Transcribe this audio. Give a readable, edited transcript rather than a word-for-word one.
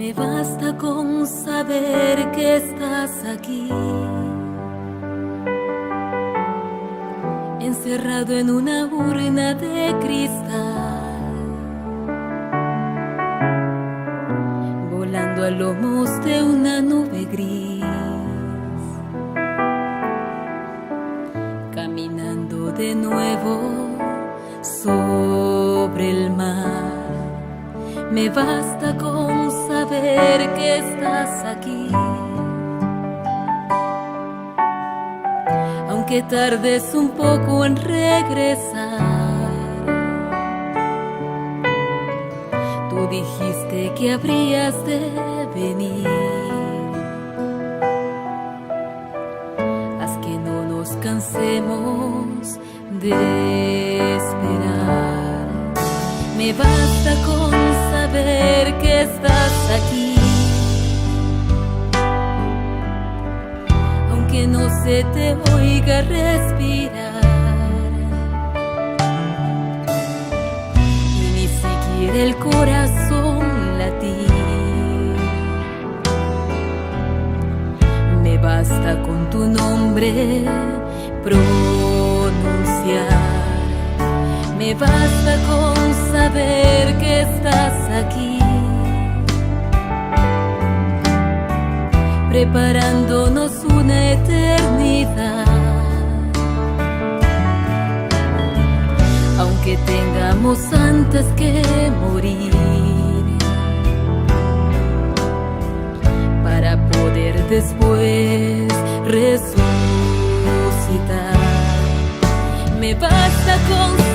Me basta con saber que estás aquí, encerrado en una urna de cristal, volando a lomos de una nube gris, caminando de nuevo sobre el mar. Me basta con saber que estás aquí, aunque tardes un poco en regresar. Tú dijiste que habrías de venir. Haz que no nos cansemos de esperar. Me basta con saber que estás aquí, aunque no se te oiga respirar, y ni siquiera el corazón latir. Me basta con tu nombre pronunciar. Me basta con saber que estás aquí, preparándonos una eternidad. Aunque tengamos antes que morir, para poder después resucitar. Me basta con